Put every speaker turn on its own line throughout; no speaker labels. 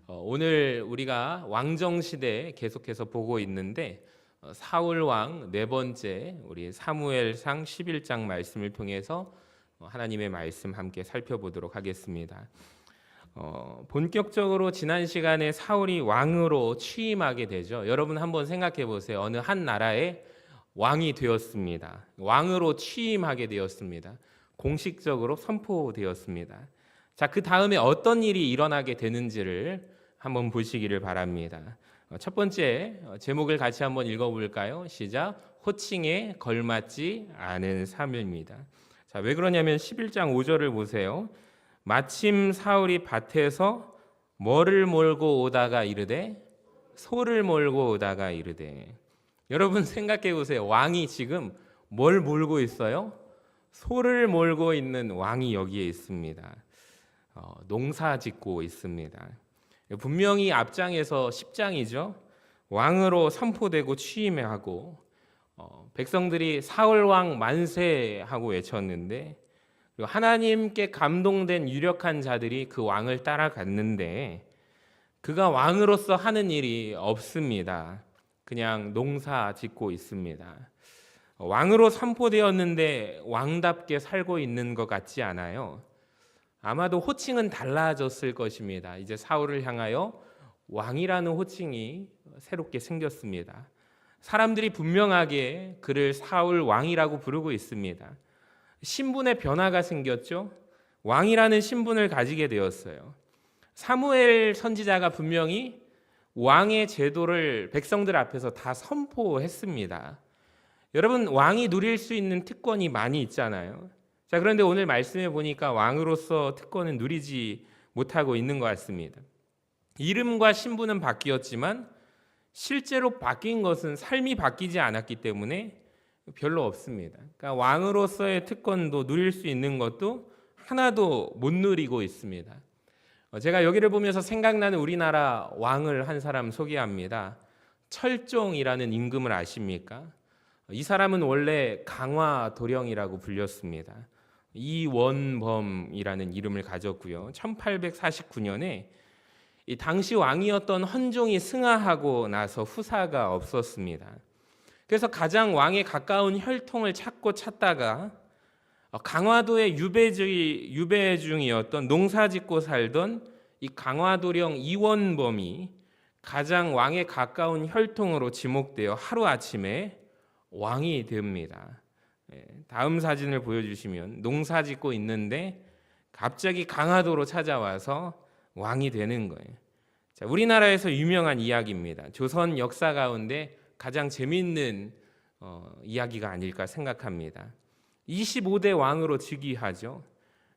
오늘 우리가 왕정시대 계속해서 보고 있는데 사울 왕 네 번째 우리 사무엘상 11장 말씀을 통해서 하나님의 말씀 함께 살펴보도록 하겠습니다. 본격적으로 지난 시간에 사울이 왕으로 취임하게 되죠. 여러분 한번 생각해 보세요. 어느 한 나라의 왕이 되었습니다. 왕으로 취임하게 되었습니다. 공식적으로 선포되었습니다. 자, 그 다음에 어떤 일이 일어나게 되는지를 한번 보시기를 바랍니다. 첫 번째 제목을 같이 한번 읽어볼까요? 시작. 호칭에 걸맞지 않은 삶입니다. 자, 왜 그러냐면 11장 5절을 보세요. 마침 사울이 밭에서 뭐를 몰고 오다가 이르되 소를 몰고 오다가 이르되. 여러분 생각해 보세요. 왕이 지금 뭘 몰고 있어요? 소를 몰고 있는 왕이 여기에 있습니다. 농사 짓고 있습니다. 분명히 앞장에서 10장이죠. 왕으로 선포되고 취임하고 백성들이 사울 왕 만세하고 외쳤는데 하나님께 감동된 유력한 자들이 그 왕을 따라갔는데 그가 왕으로서 하는 일이 없습니다. 그냥 농사 짓고 있습니다. 왕으로 선포되었는데 왕답게 살고 있는 것 같지 않아요. 아마도 호칭은 달라졌을 것입니다. 이제 사울을 향하여 왕이라는 호칭이 새롭게 생겼습니다. 사람들이 분명하게 그를 사울 왕이라고 부르고 있습니다. 신분의 변화가 생겼죠. 왕이라는 신분을 가지게 되었어요. 사무엘 선지자가 분명히 왕의 제도를 백성들 앞에서 다 선포했습니다. 여러분, 왕이 누릴 수 있는 특권이 많이 있잖아요. 자, 그런데 오늘 말씀해 보니까 왕으로서 특권은 누리지 못하고 있는 것 같습니다. 이름과 신분은 바뀌었지만 실제로 바뀐 것은 삶이 바뀌지 않았기 때문에 별로 없습니다. 그러니까 왕으로서의 특권도 누릴 수 있는 것도 하나도 못 누리고 있습니다. 제가 여기를 보면서 생각나는 우리나라 왕을 한 사람 소개합니다. 철종이라는 임금을 아십니까? 이 사람은 원래 강화도령이라고 불렸습니다. 이원범이라는 이름을 가졌고요. 1849년에 이 당시 왕이었던 헌종이 승하하고 나서 후사가 없었습니다. 그래서 가장 왕에 가까운 혈통을 찾다가 강화도의 유배중이었던 농사짓고 살던 이 강화도령 이원범이 가장 왕에 가까운 혈통으로 지목되어 하루아침에 왕이 됩니다. 다음 사진을 보여주시면 농사짓고 있는데 갑자기 강화도로 찾아와서 왕이 되는 거예요. 자, 우리나라에서 유명한 이야기입니다. 조선 역사 가운데 가장 재미있는 이야기가 아닐까 생각합니다. 25대 왕으로 즉위하죠.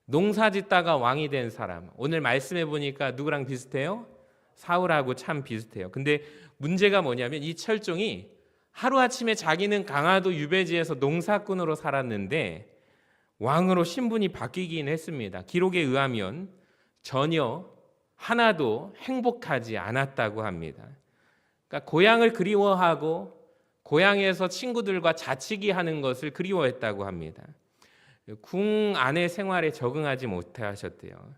농사짓다가 왕이 된 사람. 오늘 말씀해 보니까 누구랑 비슷해요? 사울하고 참 비슷해요. 근데 문제가 뭐냐면 이 철종이 하루아침에 자기는 강화도 유배지에서 농사꾼으로 살았는데 왕으로 신분이 바뀌긴 했습니다. 기록에 의하면 전혀 하나도 행복하지 않았다고 합니다. 그러니까 고향을 그리워하고 고향에서 친구들과 자치기 하는 것을 그리워했다고 합니다. 궁 안의 생활에 적응하지 못하셨대요.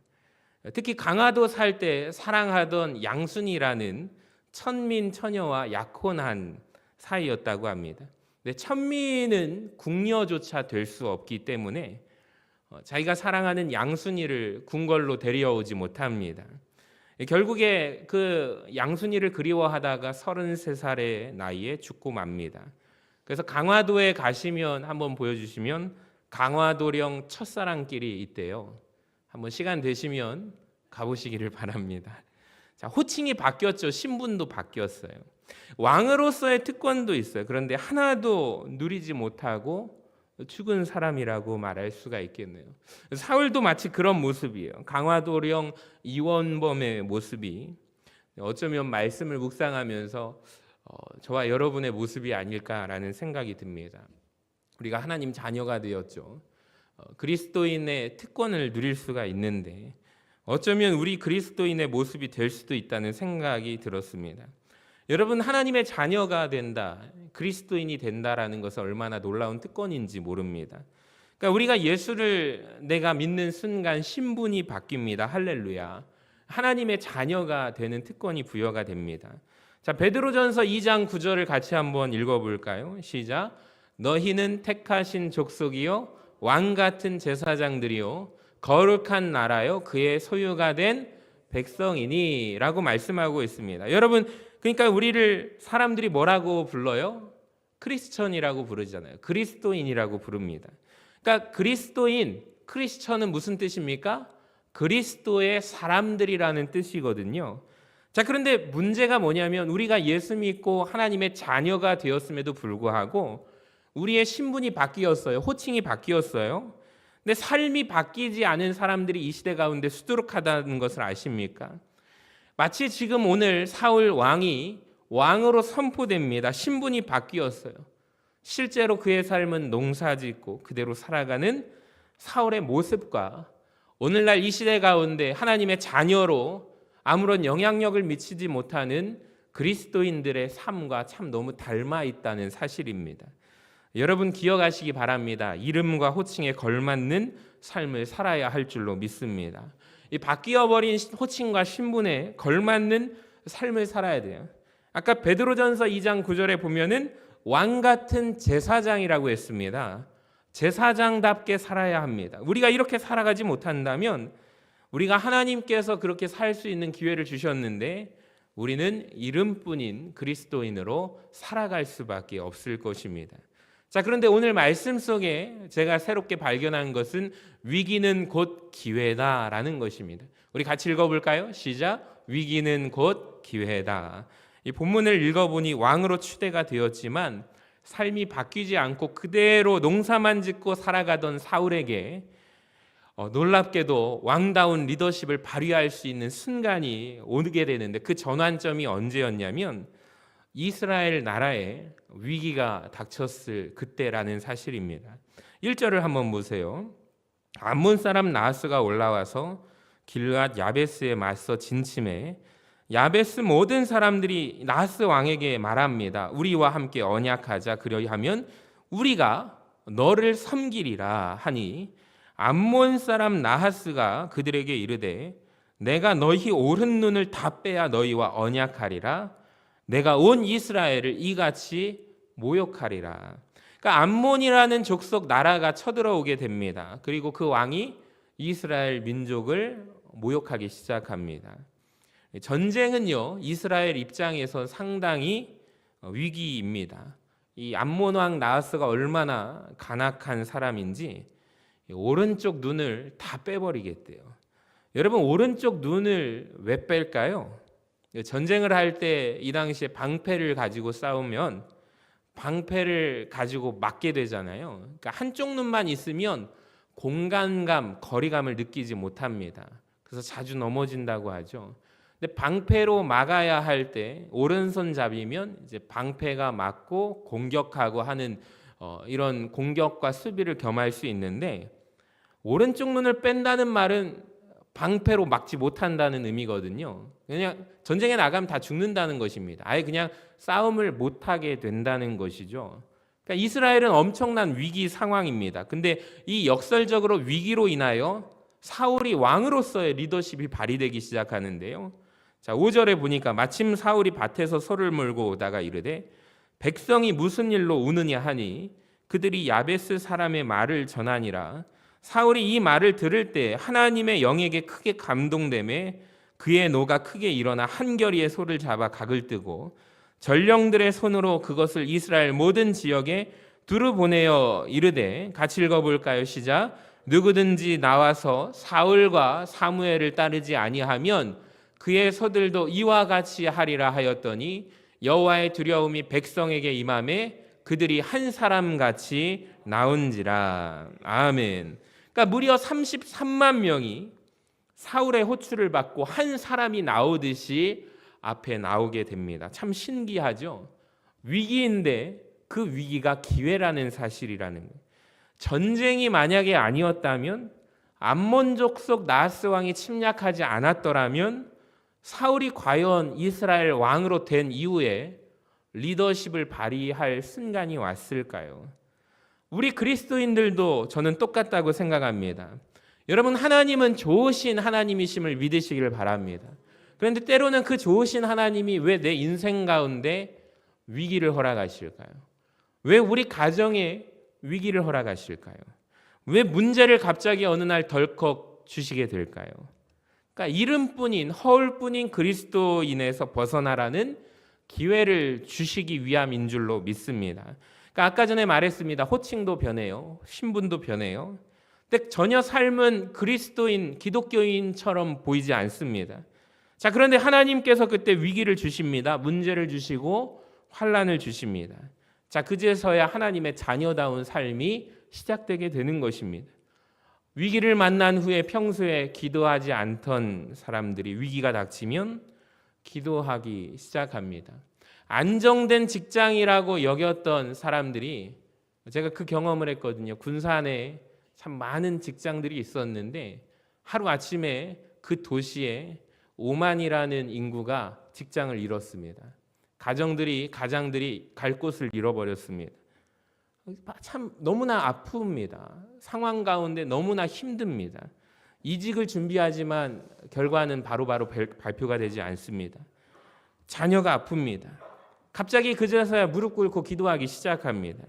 특히 강화도 살 때 사랑하던 양순이라는 천민 처녀와 약혼한 사이였다고 합니다. 근데 천민은 궁녀조차 될 수 없기 때문에 자기가 사랑하는 양순이를 궁궐로 데려오지 못합니다. 결국에 그 양순이를 그리워하다가 33살의 나이에 죽고 맙니다. 그래서 강화도에 가시면 한번 보여주시면 강화도령 첫사랑길이 있대요. 한번 시간 되시면 가보시기를 바랍니다. 자, 호칭이 바뀌었죠. 신분도 바뀌었어요. 왕으로서의 특권도 있어요. 그런데 하나도 누리지 못하고 죽은 사람이라고 말할 수가 있겠네요. 사울도 마치 그런 모습이에요. 강화도령 이원범의 모습이 어쩌면 말씀을 묵상하면서 저와 여러분의 모습이 아닐까라는 생각이 듭니다. 우리가 하나님 자녀가 되었죠. 그리스도인의 특권을 누릴 수가 있는데 어쩌면 우리 그리스도인의 모습이 될 수도 있다는 생각이 들었습니다. 여러분, 하나님의 자녀가 된다, 그리스도인이 된다라는 것은 얼마나 놀라운 특권인지 모릅니다. 그러니까 우리가 예수를 내가 믿는 순간 신분이 바뀝니다. 할렐루야. 하나님의 자녀가 되는 특권이 부여가 됩니다. 자, 베드로전서 2장 9절을 같이 한번 읽어볼까요? 시작. 너희는 택하신 족속이요 왕 같은 제사장들이요 거룩한 나라요 그의 소유가 된 백성이니 라고 말씀하고 있습니다. 여러분, 그러니까 우리를 사람들이 뭐라고 불러요? 크리스천이라고 부르잖아요. 그리스도인이라고 부릅니다. 그러니까 그리스도인, 크리스천은 무슨 뜻입니까? 그리스도의 사람들이라는 뜻이거든요. 자, 그런데 문제가 뭐냐면 우리가 예수 믿고 하나님의 자녀가 되었음에도 불구하고 우리의 신분이 바뀌었어요. 호칭이 바뀌었어요. 근데 삶이 바뀌지 않은 사람들이 이 시대 가운데 수두룩하다는 것을 아십니까? 마치 지금 오늘 사울 왕이 왕으로 선포됩니다. 신분이 바뀌었어요. 실제로 그의 삶은 농사짓고 그대로 살아가는 사울의 모습과 오늘날 이 시대 가운데 하나님의 자녀로 아무런 영향력을 미치지 못하는 그리스도인들의 삶과 참 너무 닮아 있다는 사실입니다. 여러분 기억하시기 바랍니다. 이름과 호칭에 걸맞는 삶을 살아야 할 줄로 믿습니다. 이 바뀌어버린 호칭과 신분에 걸맞는 삶을 살아야 돼요. 아까 베드로전서 2장 9절에 보면은 왕 같은 제사장이라고 했습니다. 제사장답게 살아야 합니다. 우리가 이렇게 살아가지 못한다면 우리가 하나님께서 그렇게 살 수 있는 기회를 주셨는데 우리는 이름뿐인 그리스도인으로 살아갈 수밖에 없을 것입니다. 자, 그런데 오늘 말씀 속에 제가 새롭게 발견한 것은 위기는 곧 기회다라는 것입니다. 우리 같이 읽어볼까요? 시작. 위기는 곧 기회다. 이 본문을 읽어보니 왕으로 추대가 되었지만 삶이 바뀌지 않고 그대로 농사만 짓고 살아가던 사울에게 놀랍게도 왕다운 리더십을 발휘할 수 있는 순간이 오게 되는데 그 전환점이 언제였냐면 이스라엘 나라에 위기가 닥쳤을 그때라는 사실입니다. 1절을 한번 보세요. 암몬 사람 나하스가 올라와서 길앗 야베스에 맞서 진침해 야베스 모든 사람들이 나하스 왕에게 말합니다. 우리와 함께 언약하자. 그리하면 우리가 너를 섬기리라 하니 암몬 사람 나하스가 그들에게 이르되 내가 너희 오른 눈을 다 빼야 너희와 언약하리라. 내가 온 이스라엘을 이같이 모욕하리라. 그러니까 암몬이라는 족속 나라가 쳐들어오게 됩니다. 그리고 그 왕이 이스라엘 민족을 모욕하기 시작합니다. 전쟁은요 이스라엘 입장에서 상당히 위기입니다. 이 암몬 왕 나하스가 얼마나 간악한 사람인지 오른쪽 눈을 다 빼버리겠대요. 여러분 오른쪽 눈을 왜 뺄까요? 전쟁을 할 때 이 당시에 방패를 가지고 싸우면 방패를 가지고 맞게 되잖아요. 그러니까 한쪽 눈만 있으면 공간감, 거리감을 느끼지 못합니다. 그래서 자주 넘어진다고 하죠. 근데 방패로 막아야 할 때 오른손잡이면 이제 방패가 맞고 공격하고 하는 이런 공격과 수비를 겸할 수 있는데 오른쪽 눈을 뺀다는 말은 방패로 막지 못한다는 의미거든요. 그냥 전쟁에 나가면 다 죽는다는 것입니다. 아예 그냥 싸움을 못하게 된다는 것이죠. 그러니까 이스라엘은 엄청난 위기 상황입니다. 근데 이 역설적으로 위기로 인하여 사울이 왕으로서의 리더십이 발휘되기 시작하는데요. 자, 5절에 보니까 마침 사울이 밭에서 소를 몰고 오다가 이르되 백성이 무슨 일로 우느냐 하니 그들이 야베스 사람의 말을 전하니라. 사울이 이 말을 들을 때 하나님의 영에게 크게 감동되매 그의 노가 크게 일어나 한 겨리의 소를 잡아 각을 뜨고 전령들의 손으로 그것을 이스라엘 모든 지역에 두루 보내어 이르되 같이 읽어볼까요? 시작. 누구든지 나와서 사울과 사무엘을 따르지 아니하면 그의 소들도 이와 같이 하리라 하였더니 여호와의 두려움이 백성에게 임하매 그들이 한 사람같이 나온지라. 아멘. 그러니까 무려 33만 명이 사울의 호출을 받고 한 사람이 나오듯이 앞에 나오게 됩니다. 참 신기하죠. 위기인데 그 위기가 기회라는 사실이라는 거예요. 전쟁이 만약에 아니었다면 암몬 족속 나하스 왕이 침략하지 않았더라면 사울이 과연 이스라엘 왕으로 된 이후에 리더십을 발휘할 순간이 왔을까요? 우리 그리스도인들도 저는 똑같다고 생각합니다. 여러분, 하나님은 좋으신 하나님이심을 믿으시기를 바랍니다. 그런데 때로는 그 좋으신 하나님이 왜 내 인생 가운데 위기를 허락하실까요? 왜 우리 가정에 위기를 허락하실까요? 왜 문제를 갑자기 어느 날 덜컥 주시게 될까요? 그러니까 이름뿐인, 허울뿐인 그리스도인에서 벗어나라는 기회를 주시기 위함인 줄로 믿습니다. 그러니까 아까 전에 말했습니다. 호칭도 변해요. 신분도 변해요. 근데 전혀 삶은 그리스도인, 기독교인처럼 보이지 않습니다. 자, 그런데 하나님께서 그때 위기를 주십니다. 문제를 주시고 환난을 주십니다. 자, 그제서야 하나님의 자녀다운 삶이 시작되게 되는 것입니다. 위기를 만난 후에 평소에 기도하지 않던 사람들이 위기가 닥치면 기도하기 시작합니다. 안정된 직장이라고 여겼던 사람들이, 제가 그 경험을 했거든요. 군산에 참 많은 직장들이 있었는데 하루아침에 그 도시에 5만이라는 인구가 직장을 잃었습니다. 가장들이 갈 곳을 잃어버렸습니다. 참 너무나 아픕니다. 상황 가운데 너무나 힘듭니다. 이직을 준비하지만 결과는 바로바로 발표가 되지 않습니다. 자녀가 아픕니다. 갑자기 그제서야 무릎 꿇고 기도하기 시작합니다.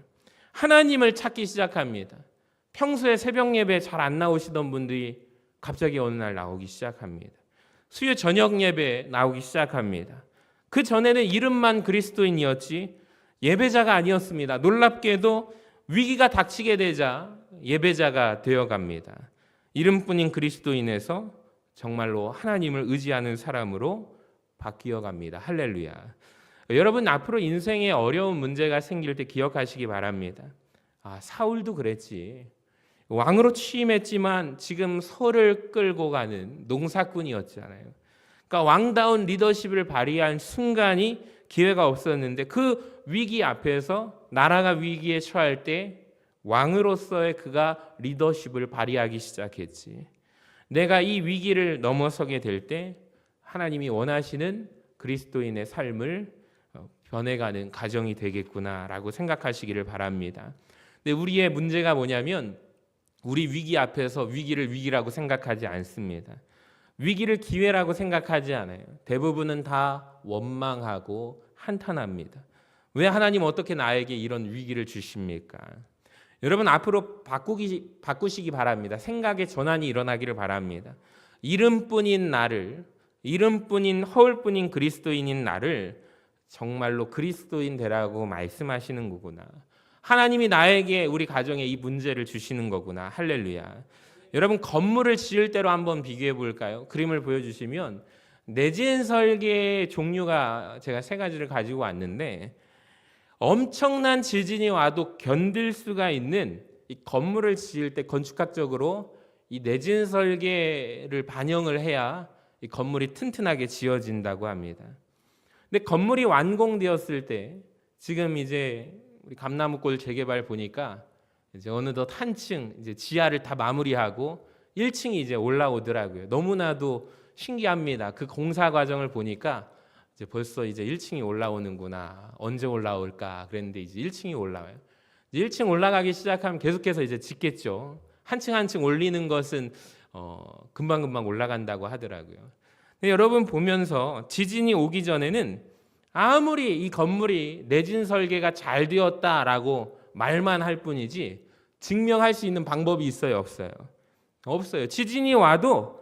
하나님을 찾기 시작합니다. 평소에 새벽 예배 잘 안 나오시던 분들이 갑자기 어느 날 나오기 시작합니다. 수요 저녁 예배 나오기 시작합니다. 그 전에는 이름만 그리스도인이었지 예배자가 아니었습니다. 놀랍게도 위기가 닥치게 되자 예배자가 되어갑니다. 이름뿐인 그리스도인에서 정말로 하나님을 의지하는 사람으로 바뀌어갑니다. 할렐루야. 여러분, 앞으로 인생에 어려운 문제가 생길 때 기억하시기 바랍니다. 사울도 그랬지. 왕으로 취임했지만 지금 소를 끌고 가는 농사꾼이었잖아요. 그러니까 왕다운 리더십을 발휘한 순간이 기회가 없었는데 그 위기 앞에서 나라가 위기에 처할 때 왕으로서의 그가 리더십을 발휘하기 시작했지. 내가 이 위기를 넘어서게 될 때 하나님이 원하시는 그리스도인의 삶을 변해가는 가정이 되겠구나라고 생각하시기를 바랍니다. 근데 우리의 문제가 뭐냐면 우리 위기 앞에서 위기를 위기라고 생각하지 않습니다. 위기를 기회라고 생각하지 않아요. 대부분은 다 원망하고 한탄합니다. 왜 하나님 어떻게 나에게 이런 위기를 주십니까? 여러분, 앞으로 바꾸시기 바랍니다. 생각의 전환이 일어나기를 바랍니다. 이름뿐인 나를, 이름뿐인 허울뿐인 그리스도인인 나를 정말로 그리스도인 되라고 말씀하시는 거구나. 하나님이 나에게 우리 가정에 이 문제를 주시는 거구나. 할렐루야. 여러분, 건물을 지을 때로 한번 비교해 볼까요? 그림을 보여주시면 내진 설계의 종류가 제가 3가지를 가지고 왔는데 엄청난 지진이 와도 견딜 수가 있는 이 건물을 지을 때 건축학적으로 이 내진 설계를 반영을 해야 이 건물이 튼튼하게 지어진다고 합니다. 근데 건물이 완공되었을 때 지금 이제 우리 감나무골 재개발 보니까 이제 어느덧 한층 이제 지하를 다 마무리하고 1층이 이제 올라오더라고요. 너무나도 신기합니다. 그 공사 과정을 보니까 이제 벌써 이제 1층이 올라오는구나. 언제 올라올까? 그랬는데 이제 1층이 올라와요. 이제 1층 올라가기 시작하면 계속해서 이제 짓겠죠. 한 층 한 층 올리는 것은 금방금방 올라간다고 하더라고요. 근데 여러분 보면서 지진이 오기 전에는 아무리 이 건물이 내진 설계가 잘 되었다라고 말만 할 뿐이지 증명할 수 있는 방법이 있어요, 없어요? 없어요. 지진이 와도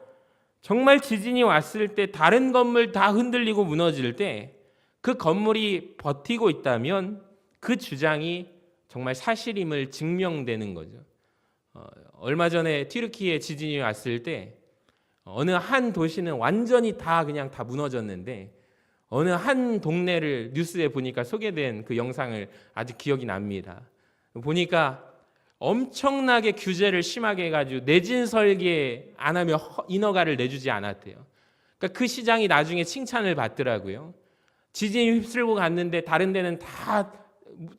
정말 지진이 왔을 때 다른 건물 다 흔들리고 무너질 때 그 건물이 버티고 있다면 그 주장이 정말 사실임을 증명되는 거죠. 얼마 전에 튀르키예 지진이 왔을 때 어느 한 도시는 완전히 다 그냥 다 무너졌는데 어느 한 동네를 뉴스에 보니까 소개된 그 영상을 아직 기억이 납니다. 보니까 엄청나게 규제를 심하게 해가지고 내진 설계 안 하면 인허가를 내주지 않았대요. 그러니까 그 시장이 나중에 칭찬을 받더라고요. 지진이 휩쓸고 갔는데 다른 데는 다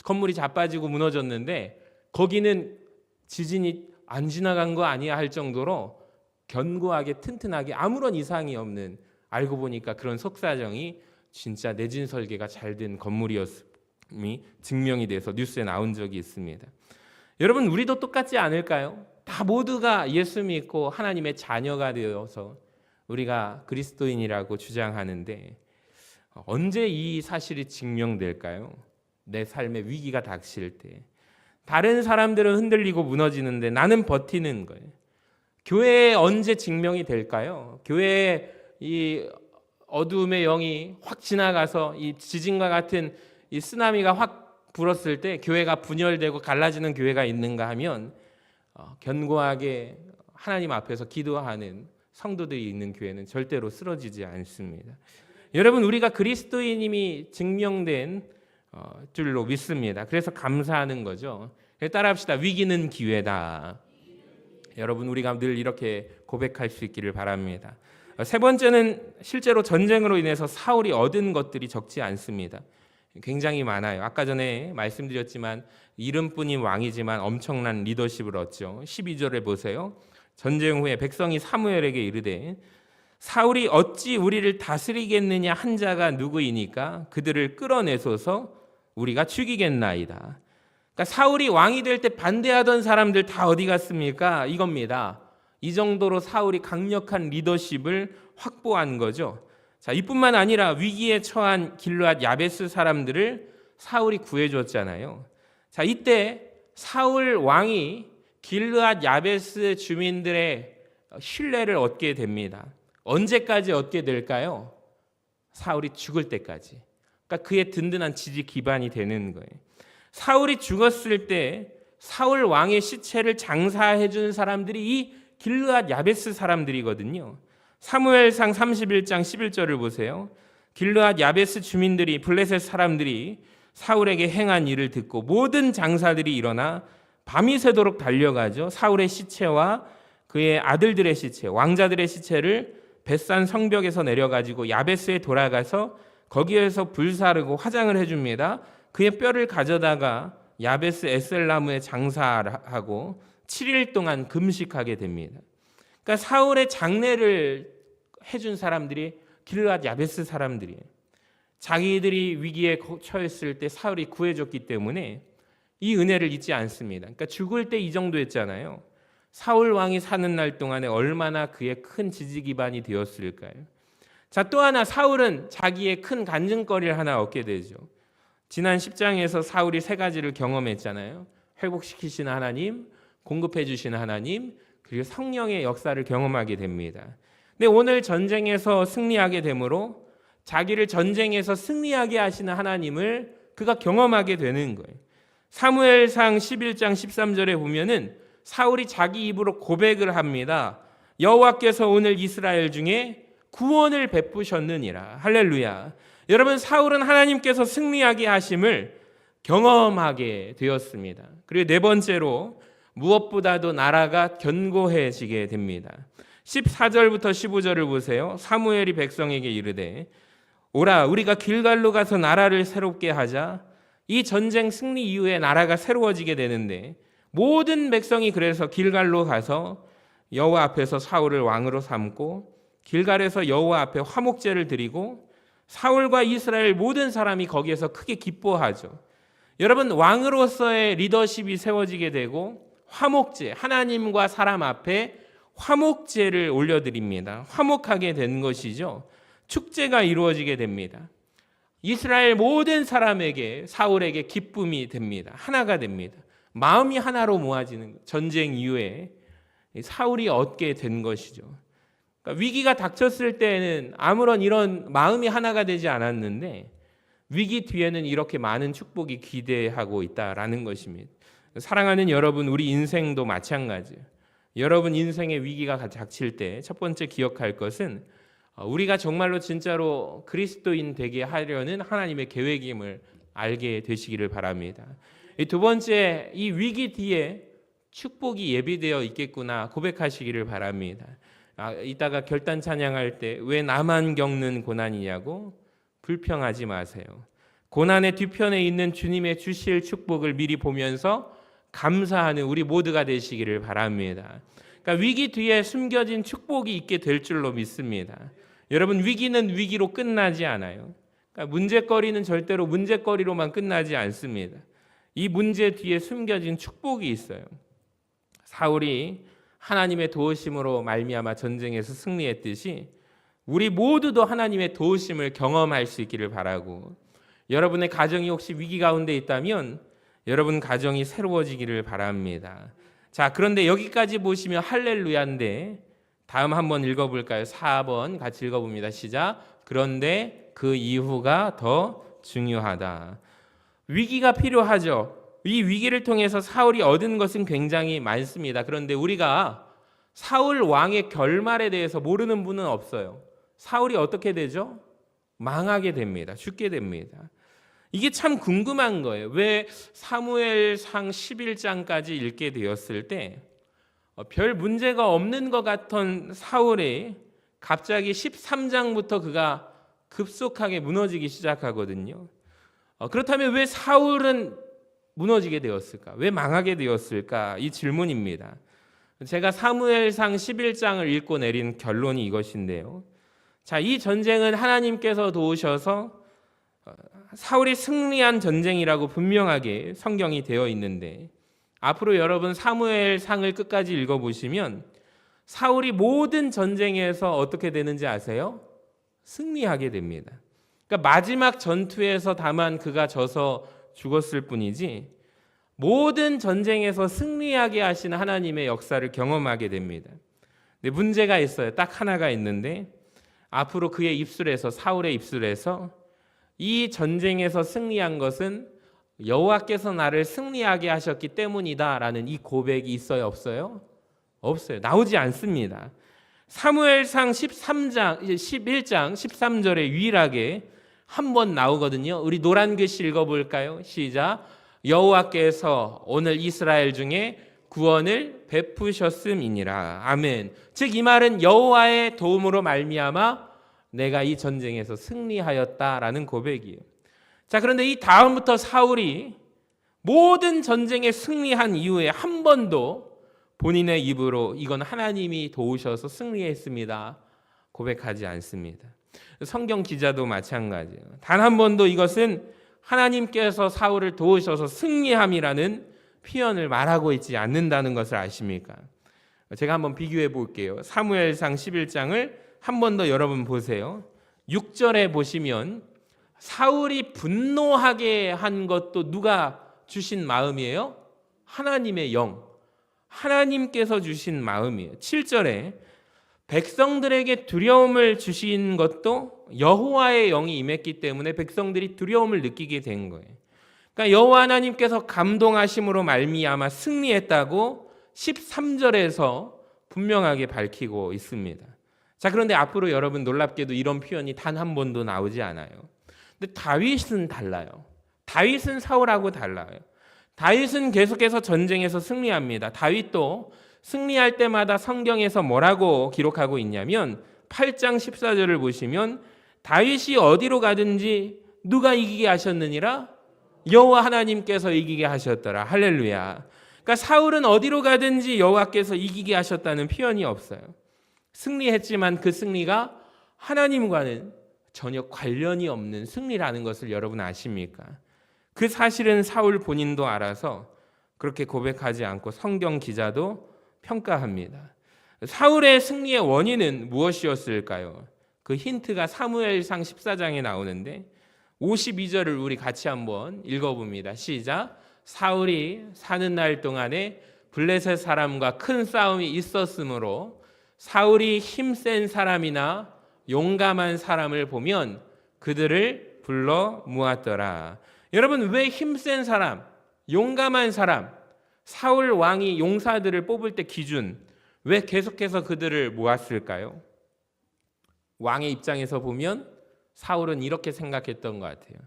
건물이 자빠지고 무너졌는데 거기는 지진이 안 지나간 거 아니야 할 정도로 견고하게 튼튼하게 아무런 이상이 없는, 알고 보니까 그런 속사정이 진짜 내진 설계가 잘 된 건물이었음이 증명이 돼서 뉴스에 나온 적이 있습니다. 여러분, 우리도 똑같지 않을까요? 다 모두가 예수 믿고 하나님의 자녀가 되어서 우리가 그리스도인이라고 주장하는데 언제 이 사실이 증명될까요? 내 삶에 위기가 닥칠 때. 다른 사람들은 흔들리고 무너지는데 나는 버티는 거예요. 교회에 언제 증명이 될까요? 교회에 이 어두움의 영이 확 지나가서 이 지진과 같은 이 쓰나미가 확 불었을 때 교회가 분열되고 갈라지는 교회가 있는가 하면 견고하게 하나님 앞에서 기도하는 성도들이 있는 교회는 절대로 쓰러지지 않습니다. 여러분, 우리가 그리스도인임이 증명된 줄로 믿습니다. 그래서 감사하는 거죠. 따라합시다. 위기는 기회다. 여러분, 우리가 늘 이렇게 고백할 수 있기를 바랍니다. 세 번째는 실제로 전쟁으로 인해서 사울이 얻은 것들이 적지 않습니다. 굉장히 많아요. 아까 전에 말씀드렸지만 이름뿐인 왕이지만 엄청난 리더십을 얻죠. 12절에 보세요. 전쟁 후에 백성이 사무엘에게 이르되 사울이 어찌 우리를 다스리겠느냐 한 자가 누구이니까 그들을 끌어내소서 우리가 죽이겠나이다. 그러니까 사울이 왕이 될 때 반대하던 사람들 다 어디 갔습니까? 이겁니다. 이 정도로 사울이 강력한 리더십을 확보한 거죠. 자, 이뿐만 아니라 위기에 처한 길르앗 야베스 사람들을 사울이 구해줬잖아요. 자, 이때 사울 왕이 길르앗 야베스 주민들의 신뢰를 얻게 됩니다. 언제까지 얻게 될까요? 사울이 죽을 때까지. 그러니까 그의 든든한 지지 기반이 되는 거예요. 사울이 죽었을 때 사울 왕의 시체를 장사해 준 사람들이 이 길르앗 야베스 사람들이거든요. 사무엘상 31장 11절을 보세요. 길르앗 야베스 주민들이 블레셋 사람들이 사울에게 행한 일을 듣고 모든 장사들이 일어나 밤이 새도록 달려가죠. 사울의 시체와 그의 아들들의 시체, 왕자들의 시체를 벳산 성벽에서 내려가지고 야베스에 돌아가서 거기에서 불사르고 화장을 해줍니다. 그의 뼈를 가져다가 야베스 에셀나무에 장사하고 7일 동안 금식하게 됩니다. 그러니까 사울의 장례를 해준 사람들이 길르앗 야베스 사람들이에요. 자기들이 위기에 처했을 때 사울이 구해줬기 때문에 이 은혜를 잊지 않습니다. 그러니까 죽을 때 이 정도 했잖아요. 사울 왕이 사는 날 동안에 얼마나 그의 큰 지지 기반이 되었을까요? 자, 또 하나 사울은 자기의 큰 간증거리를 하나 얻게 되죠. 지난 10장에서 사울이 세 가지를 경험했잖아요. 회복시키시는 하나님, 공급해 주시는 하나님, 그리고 성령의 역사를 경험하게 됩니다. 근데 오늘 전쟁에서 승리하게 되므로 자기를 전쟁에서 승리하게 하시는 하나님을 그가 경험하게 되는 거예요. 사무엘상 11장 13절에 보면은 사울이 자기 입으로 고백을 합니다. 여호와께서 오늘 이스라엘 중에 구원을 베푸셨느니라. 할렐루야. 여러분, 사울은 하나님께서 승리하게 하심을 경험하게 되었습니다. 그리고 네 번째로 무엇보다도 나라가 견고해지게 됩니다. 14절부터 15절을 보세요. 사무엘이 백성에게 이르되 오라 우리가 길갈로 가서 나라를 새롭게 하자. 이 전쟁 승리 이후에 나라가 새로워지게 되는데 모든 백성이 그래서 길갈로 가서 여호와 앞에서 사울을 왕으로 삼고 길갈에서 여호와 앞에 화목제를 드리고 사울과 이스라엘 모든 사람이 거기에서 크게 기뻐하죠. 여러분, 왕으로서의 리더십이 세워지게 되고 화목제, 하나님과 사람 앞에 화목제를 올려드립니다. 화목하게 된 것이죠. 축제가 이루어지게 됩니다. 이스라엘 모든 사람에게 사울에게 기쁨이 됩니다. 하나가 됩니다. 마음이 하나로 모아지는 전쟁 이후에 사울이 얻게 된 것이죠. 그러니까 위기가 닥쳤을 때는 아무런 이런 마음이 하나가 되지 않았는데 위기 뒤에는 이렇게 많은 축복이 기대하고 있다라는 것입니다. 사랑하는 여러분, 우리 인생도 마찬가지예요. 여러분 인생의 위기가 닥칠 때 첫 번째 기억할 것은 우리가 정말로 진짜로 그리스도인 되게 하려는 하나님의 계획임을 알게 되시기를 바랍니다. 두 번째, 이 위기 뒤에 축복이 예비되어 있겠구나 고백하시기를 바랍니다. 이따가 결단 찬양할 때 왜 나만 겪는 고난이냐고 불평하지 마세요. 고난의 뒤편에 있는 주님의 주실 축복을 미리 보면서 감사하는 우리 모두가 되시기를 바랍니다. 그러니까 위기 뒤에 숨겨진 축복이 있게 될 줄로 믿습니다. 여러분, 위기는 위기로 끝나지 않아요. 그러니까 문제거리는 절대로 문제거리로만 끝나지 않습니다. 이 문제 뒤에 숨겨진 축복이 있어요. 사울이 하나님의 도우심으로 말미암아 전쟁에서 승리했듯이 우리 모두도 하나님의 도우심을 경험할 수 있기를 바라고, 여러분의 가정이 혹시 위기 가운데 있다면 여러분 가정이 새로워지기를 바랍니다. 자, 그런데 여기까지 보시면 할렐루야인데 다음 한번 읽어볼까요? 4번 같이 읽어봅니다. 시작. 그런데 그 이후가 더 중요하다. 위기가 필요하죠. 이 위기를 통해서 사울이 얻은 것은 굉장히 많습니다. 그런데 우리가 사울 왕의 결말에 대해서 모르는 분은 없어요. 사울이 어떻게 되죠? 망하게 됩니다. 죽게 됩니다. 이게 참 궁금한 거예요. 왜 사무엘상 11장까지 읽게 되었을 때 별 문제가 없는 것 같던 사울이 갑자기 13장부터 그가 급속하게 무너지기 시작하거든요. 그렇다면 왜 사울은 무너지게 되었을까? 왜 망하게 되었을까? 이 질문입니다. 제가 사무엘상 11장을 읽고 내린 결론이 이것인데요. 자, 이 전쟁은 하나님께서 도우셔서 사울이 승리한 전쟁이라고 분명하게 성경이 되어 있는데, 앞으로 여러분 사무엘상을 끝까지 읽어보시면 사울이 모든 전쟁에서 어떻게 되는지 아세요? 승리하게 됩니다. 그러니까 마지막 전투에서 다만 그가 져서 죽었을 뿐이지 모든 전쟁에서 승리하게 하시는 하나님의 역사를 경험하게 됩니다. 근데 문제가 있어요. 딱 하나가 있는데, 앞으로 그의 입술에서, 사울의 입술에서 이 전쟁에서 승리한 것은 여호와께서 나를 승리하게 하셨기 때문이다라는 이 고백이 있어요, 없어요? 없어요. 나오지 않습니다. 사무엘상 11장 13절에 유일하게 한 번 나오거든요. 우리 노란 글씨 읽어볼까요? 시작. 여호와께서 오늘 이스라엘 중에 구원을 베푸셨음이니라. 아멘. 즉 이 말은 여호와의 도움으로 말미암아 내가 이 전쟁에서 승리하였다라는 고백이에요. 자, 그런데 이 다음부터 사울이 모든 전쟁에 승리한 이후에 한 번도 본인의 입으로 이건 하나님이 도우셔서 승리했습니다 고백하지 않습니다. 성경 기자도 마찬가지예요. 단 한 번도 이것은 하나님께서 사울을 도우셔서 승리함이라는 표현을 말하고 있지 않는다는 것을 아십니까? 제가 한번 비교해 볼게요. 사무엘상 11장을 한 번 더 여러분 보세요. 6절에 보시면 사울이 분노하게 한 것도 누가 주신 마음이에요? 하나님의 영, 하나님께서 주신 마음이에요. 7절에 백성들에게 두려움을 주신 것도 여호와의 영이 임했기 때문에 백성들이 두려움을 느끼게 된 거예요. 그러니까 여호와 하나님께서 감동하심으로 말미암아 승리했다고 13절에서 분명하게 밝히고 있습니다. 자, 그런데 앞으로 여러분 놀랍게도 이런 표현이 단 한 번도 나오지 않아요. 근데 다윗은 달라요. 다윗은 사울하고 달라요. 다윗은 계속해서 전쟁에서 승리합니다. 다윗도 승리할 때마다 성경에서 뭐라고 기록하고 있냐면 8장 14절을 보시면 다윗이 어디로 가든지 누가 이기게 하셨느니라? 여호와 하나님께서 이기게 하셨더라. 할렐루야. 그러니까 사울은 어디로 가든지 여호와께서 이기게 하셨다는 표현이 없어요. 승리했지만 그 승리가 하나님과는 전혀 관련이 없는 승리라는 것을 여러분 아십니까? 그 사실은 사울 본인도 알아서 그렇게 고백하지 않고 성경 기자도 평가합니다. 사울의 승리의 원인은 무엇이었을까요? 그 힌트가 사무엘상 14장에 나오는데 52절을 우리 같이 한번 읽어봅니다. 시작. 사울이 사는 날 동안에 블레셋 사람과 큰 싸움이 있었으므로 사울이 힘센 사람이나 용감한 사람을 보면 그들을 불러 모았더라. 여러분, 왜 힘센 사람, 용감한 사람, 사울 왕이 용사들을 뽑을 때 기준, 왜 계속해서 그들을 모았을까요? 왕의 입장에서 보면 사울은 이렇게 생각했던 것 같아요.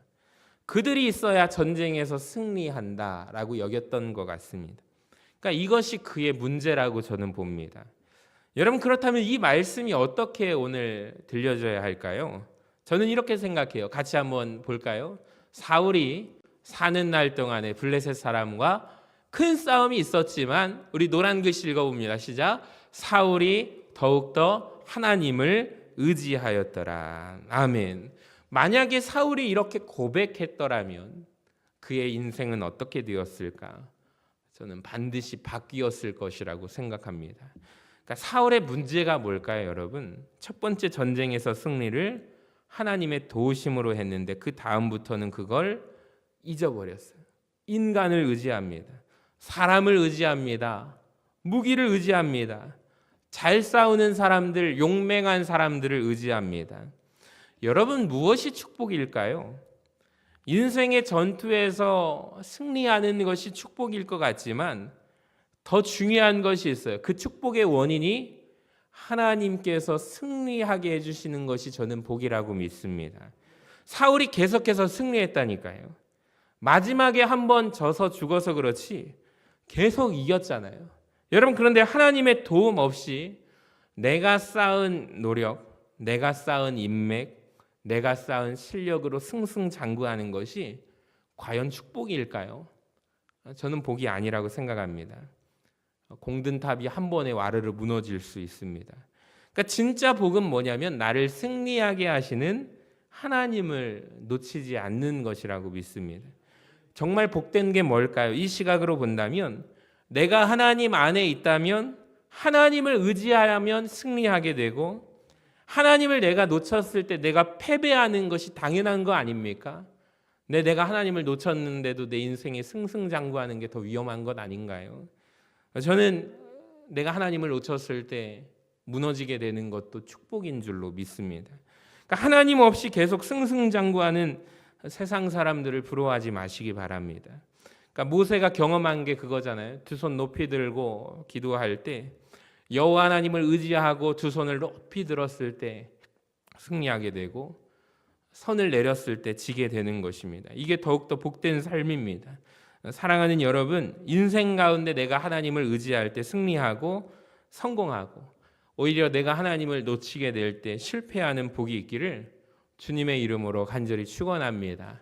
그들이 있어야 전쟁에서 승리한다라고 여겼던 것 같습니다. 그러니까 이것이 그의 문제라고 저는 봅니다. 여러분, 그렇다면 이 말씀이 어떻게 오늘 들려져야 할까요? 저는 이렇게 생각해요. 같이 한번 볼까요? 사울이 사는 날 동안에 블레셋 사람과 큰 싸움이 있었지만 우리 노란 글씨 읽어봅니다. 시작. 사울이 더욱더 하나님을 의지하였더라. 아멘. 만약에 사울이 이렇게 고백했더라면 그의 인생은 어떻게 되었을까? 저는 반드시 바뀌었을 것이라고 생각합니다. 그러니까 사울의 문제가 뭘까요, 여러분? 첫 번째 전쟁에서 승리를 하나님의 도우심으로 했는데 그 다음부터는 그걸 잊어버렸어요. 인간을 의지합니다. 사람을 의지합니다. 무기를 의지합니다. 잘 싸우는 사람들, 용맹한 사람들을 의지합니다. 여러분, 무엇이 축복일까요? 인생의 전투에서 승리하는 것이 축복일 것 같지만 더 중요한 것이 있어요. 그 축복의 원인이 하나님께서 승리하게 해주시는 것이 저는 복이라고 믿습니다. 사울이 계속해서 승리했다니까요. 마지막에 한번 져서 죽어서 그렇지 계속 이겼잖아요. 여러분, 그런데 하나님의 도움 없이 내가 쌓은 노력, 내가 쌓은 인맥, 내가 쌓은 실력으로 승승장구하는 것이 과연 축복일까요? 저는 복이 아니라고 생각합니다. 공든탑이 한 번에 와르르 무너질 수 있습니다. 그러니까 진짜 복은 뭐냐면 나를 승리하게 하시는 하나님을 놓치지 않는 것이라고 믿습니다. 정말 복된 게 뭘까요? 이 시각으로 본다면 내가 하나님 안에 있다면 하나님을 의지하면 승리하게 되고 하나님을 내가 놓쳤을 때 내가 패배하는 것이 당연한 거 아닙니까? 내가 하나님을 놓쳤는데도 내 인생에 승승장구하는 게 더 위험한 것 아닌가요? 저는 내가 하나님을 놓쳤을 때 무너지게 되는 것도 축복인 줄로 믿습니다. 그러니까 하나님 없이 계속 승승장구하는 세상 사람들을 부러워하지 마시기 바랍니다. 그러니까 모세가 경험한 게 그거잖아요. 두 손 높이 들고 기도할 때 여호와 하나님을 의지하고 두 손을 높이 들었을 때 승리하게 되고 선을 내렸을 때 지게 되는 것입니다. 이게 더욱더 복된 삶입니다. 사랑하는 여러분, 인생 가운데 내가 하나님을 의지할 때 승리하고 성공하고 오히려 내가 하나님을 놓치게 될 때 실패하는 복이 있기를 주님의 이름으로 간절히 축원합니다.